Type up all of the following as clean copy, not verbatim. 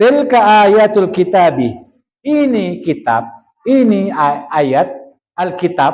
Tilka ayatul kitabi. Ini kitab, ini ayat Alkitab,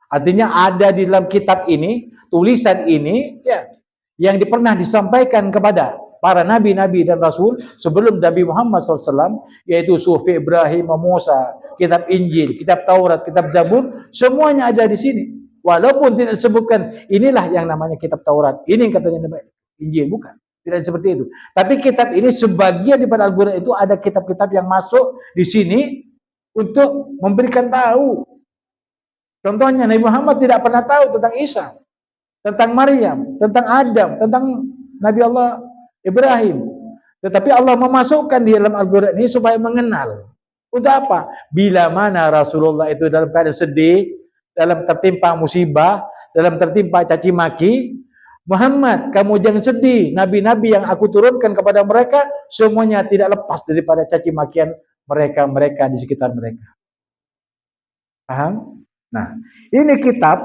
artinya ada di dalam kitab ini, tulisan ini, ya, yang pernah disampaikan kepada para nabi-nabi dan rasul sebelum Nabi Muhammad SAW, yaitu Sufi Ibrahim, Musa, kitab Injil, kitab Taurat, kitab Zabur, semuanya ada di sini. Walaupun tidak disebutkan inilah yang namanya kitab Taurat, ini yang katanya Injil, bukan. Tidak seperti itu. Tapi kitab ini sebagian daripada Al-Quran itu ada kitab-kitab yang masuk di sini untuk memberikan tahu. Contohnya Nabi Muhammad tidak pernah tahu tentang Isa, tentang Maryam, tentang Adam, tentang Nabi Allah Ibrahim. Tetapi Allah memasukkan di dalam Al-Quran ini supaya mengenal. Untuk apa? Bila mana Rasulullah itu dalam keadaan sedih, dalam tertimpa musibah, dalam tertimpa caci maki, Muhammad, kamu jangan sedih. Nabi-nabi yang aku turunkan kepada mereka semuanya tidak lepas daripada caci makian mereka di sekitar mereka. Paham? Nah, ini kitab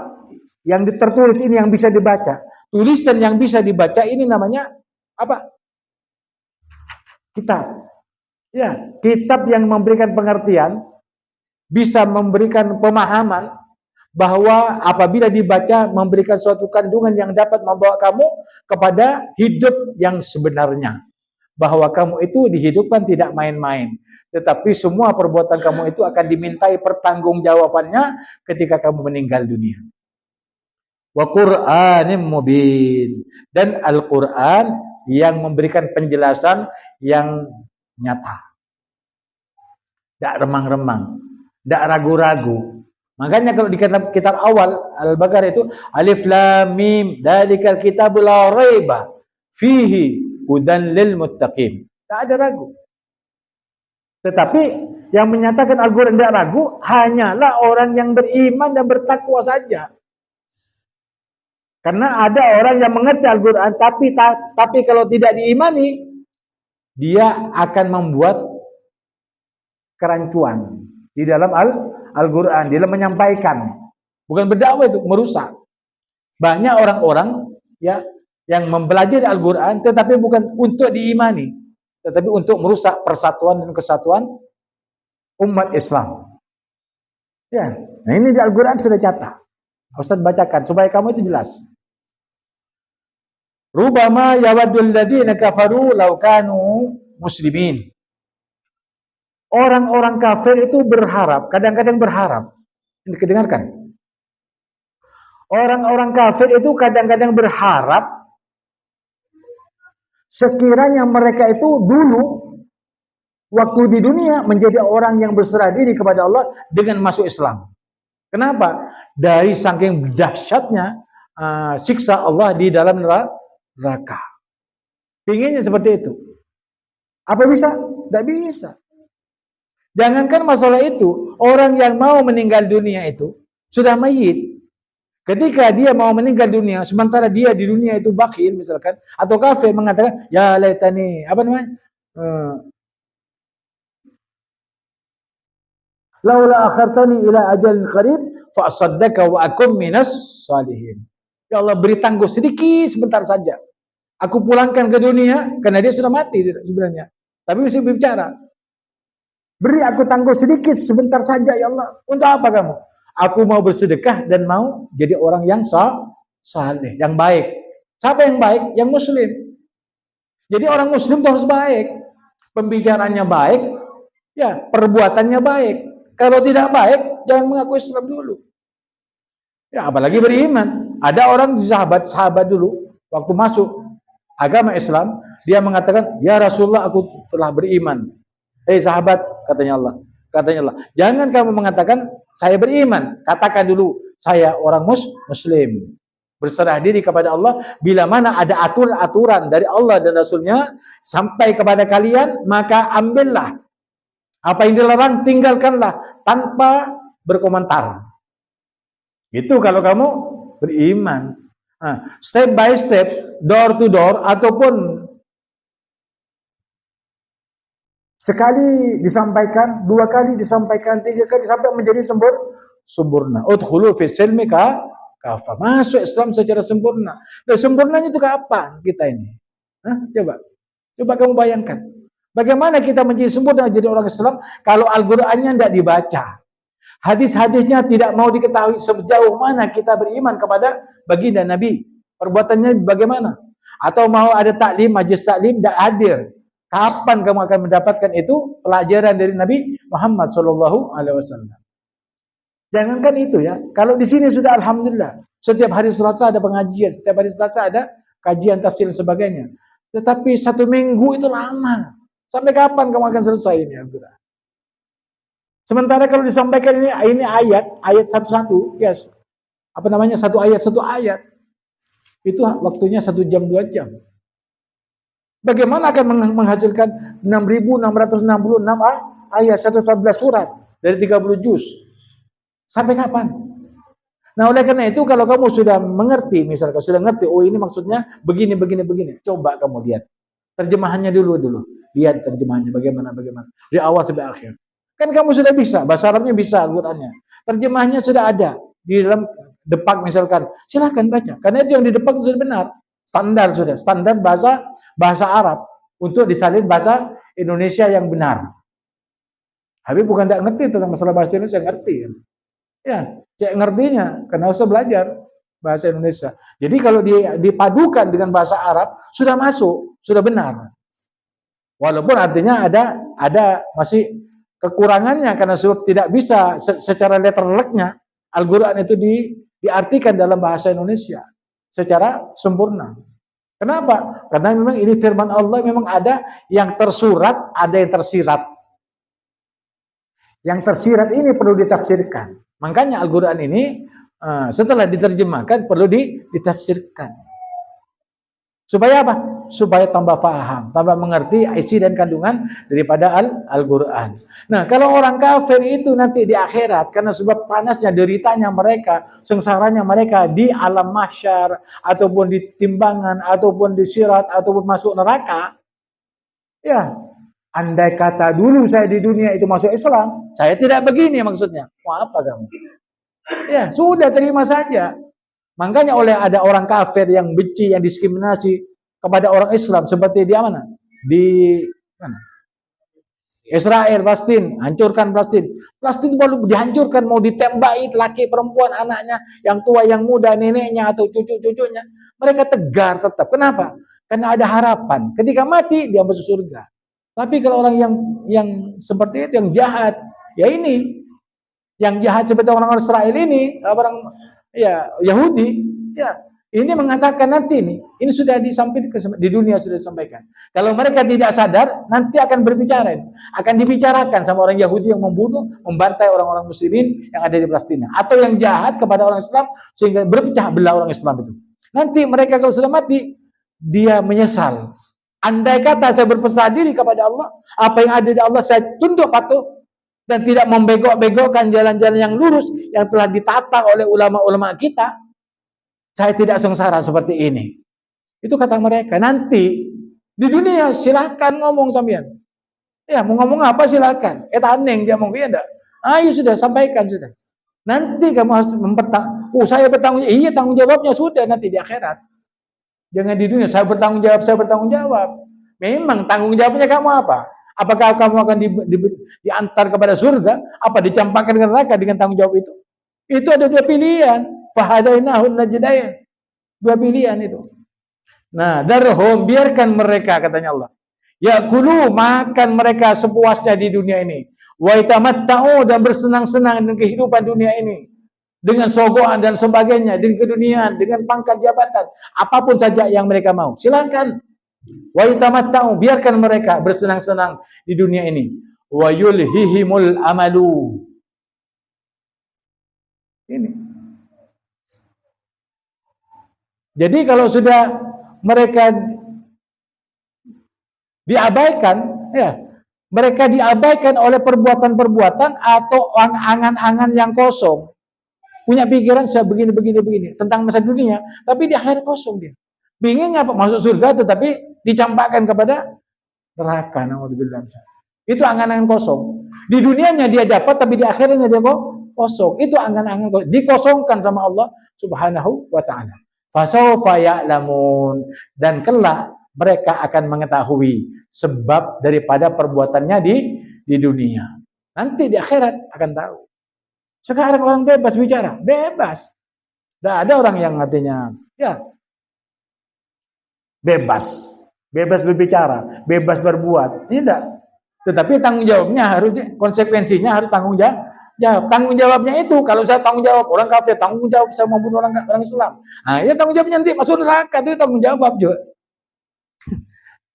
yang tertulis ini yang bisa dibaca. Tulisan yang bisa dibaca ini namanya apa? Kitab. Ya, kitab yang memberikan pengertian, bisa memberikan pemahaman bahwa apabila dibaca memberikan suatu kandungan yang dapat membawa kamu kepada hidup yang sebenarnya. Bahwa kamu itu dihidupkan tidak main-main. Tetapi semua perbuatan kamu itu akan dimintai pertanggungjawabannya ketika kamu meninggal dunia. Wa Qur'anim mubin. Dan Al-Quran yang memberikan penjelasan yang nyata. Tidak remang-remang. Tidak ragu-ragu. Makanya kalau di kitab awal Al-Baqarah itu Alif Lam Mim dzalikal kitabul la raiba fihi hudan lil muttaqin. Tak ada ragu. Tetapi yang menyatakan Al-Quran tidak ragu hanyalah orang yang beriman dan bertakwa saja. Karena ada orang yang mengerti Al-Quran tapi kalau tidak diimani dia akan membuat kerancuan di dalam Al-Quran, dia menyampaikan, bukan berdakwah itu, merusak. Banyak orang-orang ya yang mempelajari Al-Quran tetapi bukan untuk diimani, tetapi untuk merusak persatuan dan kesatuan umat Islam. Ya, nah ini di Al-Quran sudah catat. Ustaz bacakan supaya kamu itu jelas. Rubama yawaddul ladzina kafaru law kanu muslimin. Orang-orang kafir itu berharap, kadang-kadang berharap. Ini kedengarkan. Orang-orang kafir itu kadang-kadang berharap sekiranya mereka itu dulu waktu di dunia menjadi orang yang berserah diri kepada Allah dengan masuk Islam. Kenapa? Dari saking dahsyatnya siksa Allah di dalam neraka. Pinginnya seperti itu. Apa bisa? Tidak bisa. Jangankan masalah itu, orang yang mau meninggal dunia itu sudah mayit. Ketika dia mau meninggal dunia, sementara dia di dunia itu bakhil misalkan, atau kafir mengatakan, ya laitani, apa namanya? Laula akhartani ila ajalin qarib fa asaddaka wa akum minas salihin. Ya Allah, beri tangguh sedikit sebentar saja. Aku pulangkan ke dunia karena dia sudah mati sebenarnya. Tapi masih berbicara. Beri aku tangguh sedikit sebentar saja ya Allah. Untuk apa kamu? Aku mau bersedekah dan mau jadi orang yang saleh, yang baik. Siapa yang baik? Yang muslim. Jadi orang muslim itu harus baik. Pembicaranya baik, ya, perbuatannya baik. Kalau tidak baik, jangan mengaku Islam dulu. Ya, apalagi beriman. Ada orang sahabat dulu waktu masuk agama Islam, dia mengatakan, "Ya Rasulullah, aku telah beriman." Sahabat, katanya Allah, jangan kamu mengatakan saya beriman, katakan dulu saya orang muslim, berserah diri kepada Allah. Bila mana ada aturan-aturan dari Allah dan Rasulnya sampai kepada kalian, maka ambillah. Apa yang dilarang tinggalkanlah tanpa berkomentar. Itu kalau kamu beriman. Step by step, door to door, ataupun sekali disampaikan, 2 kali disampaikan, 3 kali sampai menjadi sempurna. Udkhulu fis silmi kafa. Masuk Islam secara sempurna. Nah, sempurnanya itu kapan kita ini? Coba kamu bayangkan. Bagaimana kita menjadi sempurna jadi orang Islam kalau Al-Qur'annya tidak dibaca? Hadis-hadisnya tidak mau diketahui sejauh mana kita beriman kepada baginda Nabi. Perbuatannya bagaimana? Atau mau ada taklim, majlis taklim tidak hadir. Kapan kamu akan mendapatkan itu pelajaran dari Nabi Muhammad SAW? Jangankan itu ya. Kalau di sini sudah alhamdulillah. Setiap hari Selasa ada pengajian, setiap hari Selasa ada kajian tafsir dan sebagainya. Tetapi 1 minggu itu lama. Sampai kapan kamu akan selesai ini Al-Quran? Sementara kalau disampaikan ini ayat satu-satu, yes. Apa namanya? Satu ayat. Itu waktunya 1 jam 2 jam. Bagaimana akan menghasilkan 6.666 ayat 114 surat dari 30 juz? Sampai kapan? Nah, oleh karena itu kalau kamu sudah mengerti, misalkan sudah ngerti, oh ini maksudnya begini. Coba kamu lihat. Terjemahannya dulu. Lihat terjemahannya bagaimana. Dari awal sampai akhir. Kan kamu sudah bisa, bahasa Arabnya bisa, Al-Qur'annya. Terjemahannya sudah ada di dalam depak misalkan. Silakan baca. Karena itu yang di depak itu sudah benar. Standar bahasa Arab untuk disalin bahasa Indonesia yang benar. Habis bukan tidak ngerti tentang masalah bahasa Indonesia, ngerti. Ya, cek ngertinya, karena usah belajar bahasa Indonesia. Jadi kalau dipadukan dengan bahasa Arab, sudah masuk, sudah benar. Walaupun artinya ada masih kekurangannya, karena sebab tidak bisa secara letterleknya, Al-Quran itu diartikan dalam bahasa Indonesia secara sempurna. Kenapa? Karena memang ini firman Allah, memang ada yang tersurat, ada yang tersirat. Yang tersirat ini perlu ditafsirkan. Makanya Al-Quran ini setelah diterjemahkan perlu ditafsirkan. Supaya apa? Supaya tambah faham, tambah mengerti isi dan kandungan daripada Al-Quran. Nah, kalau orang kafir itu nanti di akhirat, karena sebab panasnya deritanya mereka, sengsaranya mereka di alam mahsyar, ataupun di timbangan, ataupun di sirat, ataupun masuk neraka, ya, andai kata dulu saya di dunia itu masuk Islam, saya tidak begini maksudnya. Mau apa kamu? Ya, sudah terima saja. Makanya ada orang kafir yang benci, yang diskriminasi kepada orang Islam seperti di mana? Di mana? Israel, Palestina, hancurkan Palestina. Palestina baru dihancurkan, mau ditembaki laki, perempuan, anaknya, yang tua, yang muda, neneknya atau cucu-cucunya. Mereka tegar tetap. Kenapa? Karena ada harapan. Ketika mati dia masuk surga. Tapi kalau orang yang seperti itu, yang jahat, ya ini, yang jahat seperti orang Israel ini, orang ya Yahudi, ya ini mengatakan nanti ini sudah disampaikan di dunia, sudah disampaikan. Kalau mereka tidak sadar, nanti akan akan dibicarakan sama orang Yahudi yang membunuh, membantai orang-orang Muslimin yang ada di Palestina, atau yang jahat kepada orang Islam sehingga berpecah belah orang Islam itu. Nanti mereka kalau sudah mati, dia menyesal. Andai kata saya berpesan diri kepada Allah, apa yang ada di Allah saya tunduk patuh dan tidak membegok-begokkan jalan-jalan yang lurus yang telah ditata oleh ulama-ulama kita, saya tidak sengsara seperti ini. Itu kata mereka. Nanti di dunia silakan ngomong sampean. Ya, mau ngomong apa silakan. Aneh dia mau enggak? Ayo sudah sampaikan sudah. Nanti kamu harus saya bertanggung jawab. Iya, tanggung jawabnya sudah nanti di akhirat. Jangan di dunia saya bertanggung jawab. Memang tanggung jawabnya kamu apa? Apakah kamu akan diantar kepada surga? Apa dicampakkan ke neraka dengan tanggung jawab itu? Itu ada 2 pilihan. Fahadainahun najdain. 2 pilihan itu. Nah, darhum, biarkan mereka, katanya Allah. Ya'kulu, makan mereka sepuasnya di dunia ini. Wa yatamatta'u, dan bersenang-senang dengan kehidupan dunia ini. Dengan sogoan dan sebagainya, dengan keduniaan, dengan pangkat jabatan, apapun saja yang mereka mau. Silakan. Wa yatamatta'u, biarkan mereka bersenang-senang di dunia ini. Wa yulhihimul amalu. Ini. Jadi kalau sudah mereka diabaikan, ya, mereka diabaikan oleh perbuatan-perbuatan atau angan-angan yang kosong. Punya pikiran saya begini tentang masa dunia, tapi di akhir kosong dia. Bingung apa masuk surga tetapi dicampakkan kepada neraka. Naudzubillah. Itu angan-angan kosong. Di dunianya dia dapat, tapi di akhirnya dia kosong. Itu angan-angan kosong. Dikosongkan sama Allah Subhanahu wa Ta'ala. Fasawfa ya'lamun, dan kelak mereka akan mengetahui sebab daripada perbuatannya di dunia. Nanti di akhirat akan tahu. Sekarang orang bebas bicara, bebas. Tidak ada orang yang artinya ya bebas berbicara, bebas berbuat. Tidak. Tetapi tanggung jawabnya harus, konsekuensinya harus tanggung jawab. Tanggung jawabnya itu, kalau saya tanggung jawab orang kafir, tanggung jawab saya membunuh orang Islam. Nah, ya tanggung jawabnya nanti masuk neraka, itu tanggung jawab juga.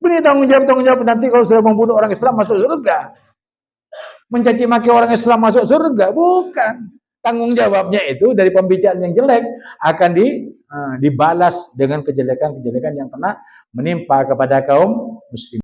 Ini tanggung jawab nanti kalau sudah membunuh orang Islam masuk surga. Mencaci maki orang Islam masuk surga, bukan. Tanggung jawabnya itu dari pembicaraan yang jelek akan dibalas dengan kejelekan-kejelekan yang pernah menimpa kepada kaum muslim.